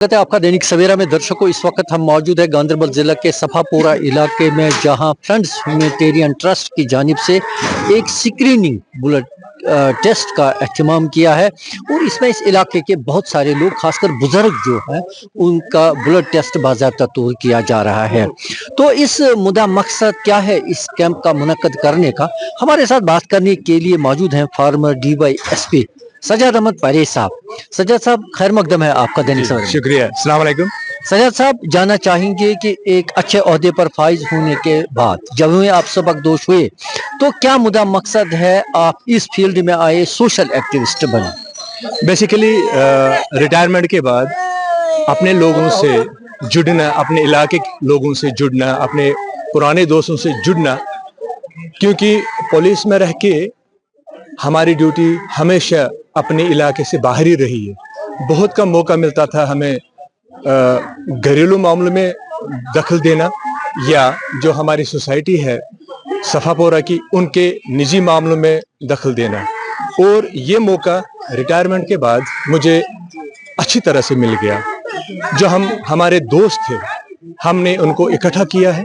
स्वागत है आपका दैनिक सवेरा में। दर्शकों, इस वक्त हम मौजूद है गांधरबल जिला के सफापोरा इलाके में, जहां फ्रेंड्स ह्यूमैनिटेरियन ट्रस्ट की जानिब से एक स्क्रीनिंग ब्लड टेस्ट का एहतमाम किया है और इसमें इस इलाके के बहुत सारे लोग, खासकर बुजुर्ग जो हैं, उनका ब्लड टेस्ट बाज़ाब्ता तौर किया जा रहा है। तो इस मुद्दा मकसद क्या है इस कैंप का मुनक्कद करने का, हमारे साथ बात करने के लिए मौजूद हैं फॉर्मर DYSP सज्जाद अहमद परेज साहब। सज्जाद साहब, खैर मकदम है आपका दैनिक सवेरा। शुक्रिया। अस्सलाम वालेकुम। सज्जाद साहब, जानना चाहेंगे कि एक अच्छे ओहदे पर फाइज होने के बाद जब हुए आप सबकदोश हुए, तो क्या मुद्दा मकसद है आप इस फील्ड में आए, सोशल एक्टिविस्ट बने? बेसिकली रिटायरमेंट के बाद अपने लोगों से जुड़ना, अपने इलाके के लोगों से जुड़ना, अपने पुराने दोस्तों से जुड़ना, क्योंकि पुलिस में रह के हमारी ड्यूटी हमेशा अपने इलाके से बाहर ही रही है। बहुत कम मौका मिलता था हमें घरेलू मामलों में दखल देना, या जो हमारी सोसाइटी है सफापोरा की, उनके निजी मामलों में दखल देना। और ये मौका रिटायरमेंट के बाद मुझे अच्छी तरह से मिल गया। जो हमारे दोस्त थे, हमने उनको इकट्ठा किया है।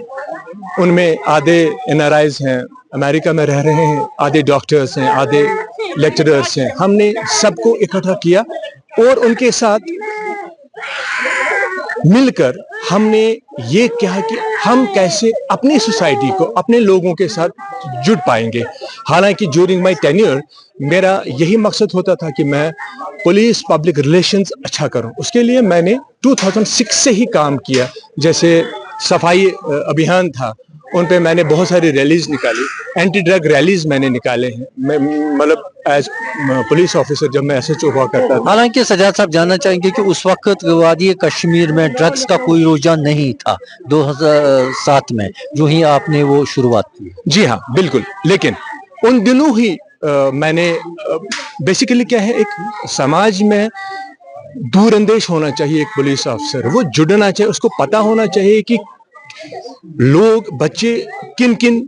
उनमें आधे NRIs हैं, अमेरिका में रह रहे हैं, आधे डॉक्टर्स हैं, आधे लेक्चरर्स हैं। हमने सबको इकट्ठा किया और उनके साथ मिलकर हमने ये कहा कि हम कैसे अपनी सोसाइटी को, अपने लोगों के साथ जुड़ पाएंगे। हालांकि ड्यूरिंग माय टेन्योर मेरा यही मकसद होता था कि मैं पुलिस पब्लिक रिलेशंस अच्छा करूं। उसके लिए मैंने 2006 से ही काम किया। जैसे सफाई अभियान था, उन पे मैंने बहुत सारी रैलीज निकाली, एंटी ड्रग रैलीज मैंने निकाले हैं। मैं मतलब एज पुलिस ऑफिसर जब मैं SHO हुआ करता था। हालांकि सज्जाद साहब, जानना चाहेंगे कि उस वक्त वादी कश्मीर में ड्रग्स का कोई रुझान नहीं था 2007 में, जो ही आपने वो शुरुआत की। जी हाँ, बिल्कुल। लेकिन उन दिनों ही मैंने बेसिकली क्या है, एक समाज में दूरअंदेश होना चाहिए एक पुलिस ऑफिसर। वो जुड़ना चाहिए, उसको पता होना चाहिए कि लोग, बच्चे किन किन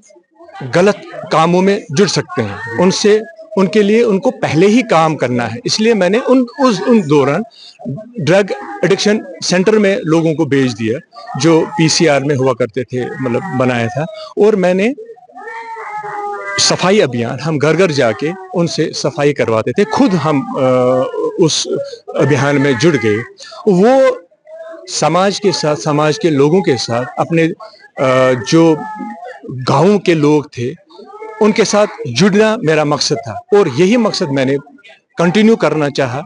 गलत कामों में जुड़ सकते हैं। उनके लिए उनको पहले ही काम करना है। इसलिए मैंने उन दौरान ड्रग एडिक्शन सेंटर में लोगों को भेज दिया, जो PCR में हुआ करते थे, मतलब बनाया था। और मैंने सफाई अभियान, हम घर घर जाके उनसे सफाई करवाते थे। खुद हम उस अभियान में जुड़ गए। वो समाज के साथ, समाज के लोगों के साथ, अपने जो गांव के लोग थे उनके साथ जुड़ना मेरा मकसद था। और यही मकसद मैंने कंटिन्यू करना चाहा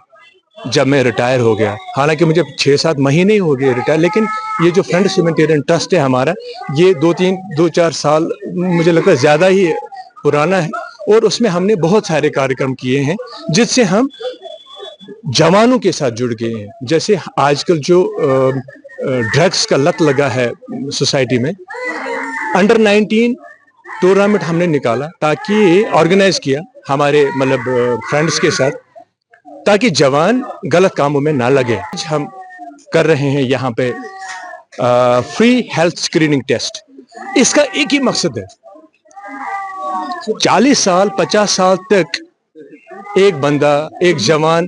जब मैं रिटायर हो गया। हालांकि मुझे 6-7 महीने ही हो गए रिटायर, लेकिन ये जो फ्रेंड्स ह्यूमैनिटेरियन ट्रस्ट है हमारा, ये 2-4 साल मुझे लगता है ज़्यादा ही पुराना है। और उसमें हमने बहुत सारे कार्यक्रम किए हैं जिससे हम जवानों के साथ जुड़ गए हैं। जैसे आजकल जो ड्रग्स का लत लगा है सोसाइटी में, अंडर 19 टूर्नामेंट हमने निकाला, ताकि ऑर्गेनाइज किया हमारे मतलब फ्रेंड्स के साथ, ताकि जवान गलत कामों में ना लगे। हम कर रहे हैं यहाँ पे फ्री हेल्थ स्क्रीनिंग टेस्ट। इसका एक ही मकसद है, 40 साल 50 साल तक एक बंदा, एक जवान,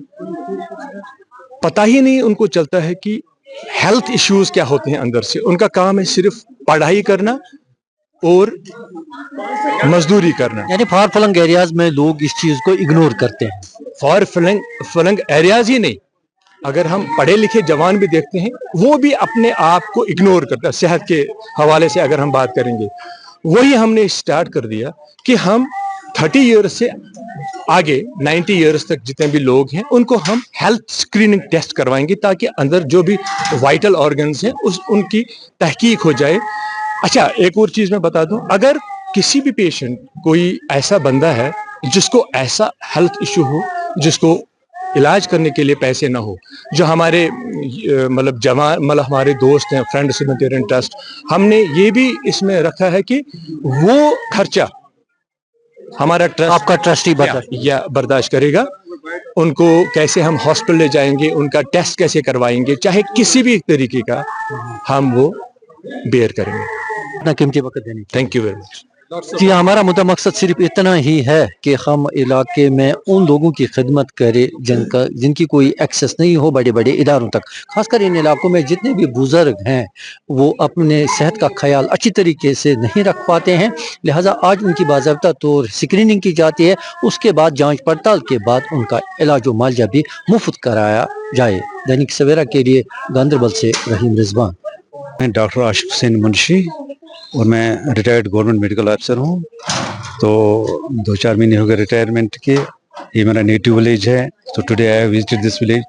पता ही नहीं उनको चलता है कि हेल्थ इश्यूज क्या होते हैं अंदर से। उनका काम है सिर्फ पढ़ाई करना और मजदूरी करना। यानी फार फ्लंग एरियाज में लोग इस चीज को इग्नोर करते हैं। फार फ्लंग एरियाज ही नहीं, अगर हम पढ़े लिखे जवान भी देखते हैं, वो भी अपने आप को इग्नोर करता है। सेहत के हवाले से अगर हम बात करेंगे, वही हमने स्टार्ट कर दिया कि हम 30 ईयर्स से आगे 90 ईयर्स तक जितने भी लोग हैं उनको हम हेल्थ स्क्रीनिंग टेस्ट करवाएंगे, ताकि अंदर जो भी वाइटल ऑर्गन्स हैं उनकी तहकीक हो जाए। अच्छा, एक और चीज मैं बता दूं, अगर किसी भी पेशेंट, कोई ऐसा बंदा है जिसको ऐसा हेल्थ इशू हो, जिसको इलाज करने के लिए पैसे ना हो, जो हमारे मतलब जवान, मतलब हमारे दोस्त हैं फ्रेंड्स ह्यूमैनिटेरियन ट्रस्ट, हमने ये भी इसमें रखा है कि वो खर्चा हमारा ट्रस्ट, आपका ट्रस्टी बर्दाश्त करेगा। उनको कैसे हम हॉस्पिटल ले जाएंगे, उनका टेस्ट कैसे करवाएंगे, चाहे किसी भी तरीके का, हम वो बेयर करेंगे। अपना कीमती वक्त देने। Thank you very much. कि हमारा मुद्दा मकसद सिर्फ इतना ही है कि हम इलाके में उन लोगों की खिदमत करें जिनकी कोई एक्सेस नहीं हो बड़े बड़े इदारों तक। खासकर इन इलाकों में जितने भी बुजुर्ग हैं वो अपने सेहत का ख्याल अच्छी तरीके से नहीं रख पाते हैं, लिहाजा आज उनकी बाज़ाब्ता तौर स्क्रीनिंग की जाती है, उसके बाद जांच पड़ताल के बाद उनका इलाज व मुआवजा भी मुफ्त कराया जाए। दैनिक सवेरा के लिए गांधरबल से रहीम रिजवान। मैं डॉक्टर आशिफ हुसैन मुंशी और मैं रिटायर्ड गवर्नमेंट मेडिकल ऑफिसर हूँ। तो 2-4 महीने हो गए रिटायरमेंट के। ये मेरा नेटिव विलेज है। तो today I have visited this village.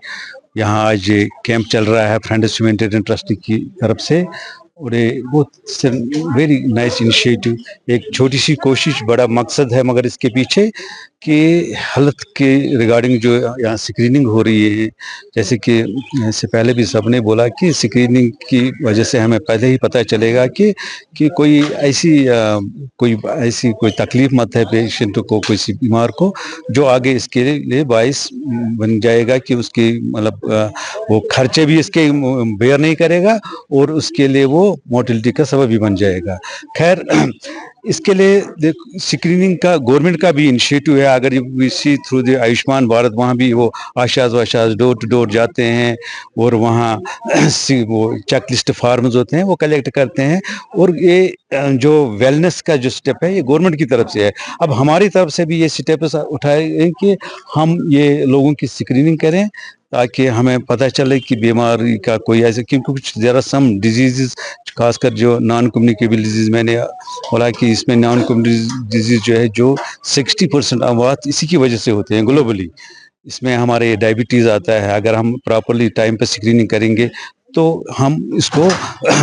यहाँ आज कैंप चल रहा है फ्रेंड्स ह्यूमैनिटेरियन ट्रस्ट की तरफ से, और ये बहुत वेरी नाइस इनिशिएटिव। एक छोटी सी कोशिश बड़ा मकसद है, मगर इसके पीछे कि हेल्थ के रिगार्डिंग जो यहाँ स्क्रीनिंग हो रही है, जैसे कि इससे पहले भी सबने बोला कि स्क्रीनिंग की वजह से हमें पहले ही पता चलेगा कि कोई तकलीफ मत है पेशेंट को, किसी बीमार को, जो आगे इसके लिए बाइस बन जाएगा कि उसके मतलब वो खर्चे भी इसके बेयर नहीं करेगा और उसके लिए वो मोर्टेलिटी का सबब भी बन जाएगा। खैर, इसके लिए स्क्रीनिंग का गवर्नमेंट का भी इनिशिएटिव है। अगर we see through the Ayushman Bharat, वहाँ भी वो आशाज डोर टू डोर जाते हैं और वहाँ वो चेक लिस्ट फार्म्स होते हैं वो कलेक्ट करते हैं। और ये जो वेलनेस का जो स्टेप है ये गवर्नमेंट की तरफ से है। अब हमारी तरफ से भी ये स्टेप उठाए कि हम ये लोगों की स्क्रीनिंग करें ताकि हमें पता चले कि बीमारी का कोई ऐसे, क्योंकि कुछ ज़रा सम डिजीज़, खासकर जो नॉन कम्युनिकेबल डिजीज़, मैंने बोला कि इसमें नॉन कम्युनिकेबल डिजीज़ जो है जो 60% अमवात इसी की वजह से होते हैं ग्लोबली। इसमें हमारे डायबिटीज़ आता है। अगर हम प्रॉपरली टाइम पर स्क्रीनिंग करेंगे तो हम इसको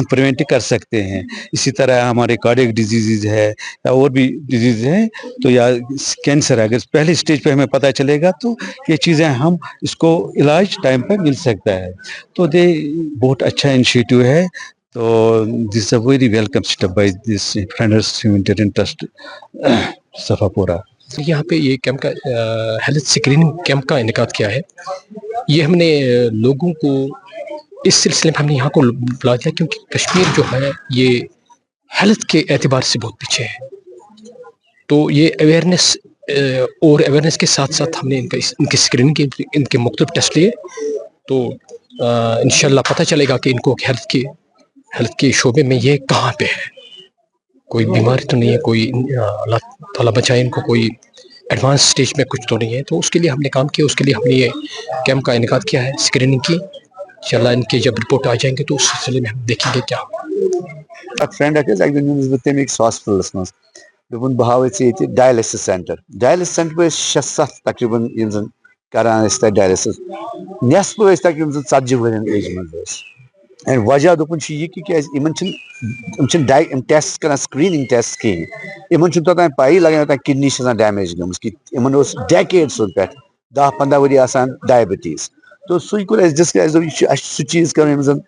प्रिवेंट कर सकते हैं। इसी तरह हमारे कार्डियक डिजीज़ है या और भी डिजीज़ हैं, तो या कैंसर है, अगर पहले स्टेज पे हमें पता चलेगा तो ये चीज़ें हम इसको इलाज टाइम पे मिल सकता है। तो बहुत अच्छा इनिशिएटिव है। तो this a very welcome step by this friends humanitarian trust Safapura. यहाँ पे ये कैंप का हेल्थ स्क्रीनिंग कैंप का इनेकाद किया है। ये हमने लोगों को इस सिलसिले में हमने यहाँ को बुला दिया क्योंकि कश्मीर जो है ये हेल्थ के एतबार से बहुत पीछे है। तो ये अवेयरनेस और अवेयरनेस के साथ साथ हमने इनकी स्क्रीनिंग की, इनके मुख्तलिफ टेस्ट लिए। तो इंशाल्लाह पता चलेगा कि इनको हेल्थ के शोबे में ये कहाँ पे है, कोई बीमारी तो नहीं है, कोई अल्लाह ताला बचाए इनको, कोई एडवांस स्टेज में कुछ तो नहीं है। तो उसके लिए हमने काम किया, उसके लिए हमने ये कैंप का इनेकाद किया है, स्क्रीनिंग की। इंशाल्लाह इनके जब रिपोर्ट आ जाएंगे तो उस सिलसिले में हम देखेंगे क्या। फ्रेंड हॉस्पिटल मज दोपन बह डायलिसिस सेंटर पे 6-7 तकरीबन करान डायलिसिस नस्फ तकरीबन 40 वन एज मज। एंड वजह दोपन यह कि टेस्ट कर स्क्रीनिंग टेस्ट कहें, तोतान पाई लगे किडनी डैमेज गम कि डेकेड्स पे 10-15 वरी डायबिटीज। तो सू डिस्कस सह चीज कर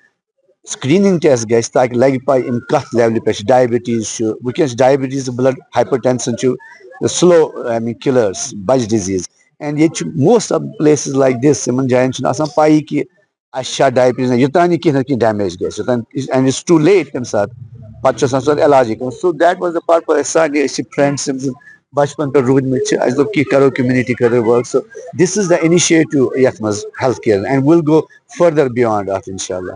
स्क्रीनिंग टेस्ट गि ताकि लगे पाई कत लेवल पे डायबिटीज वनस diabetes blood hypertension slow killers बज डिजीज। एंड ये most of places like this जायन पाई कि डायबिटीज योतान कहीं डैमेज गन एंड इट्स टू लेट तम सात पे इलाज। So that was the purpose सारे फ्रेंड्स बचपन पे रूदमत कि करो कम्युनिटी करो work. So this is the initiative यथ मज health care and will go further beyond of इंशाल्लाह।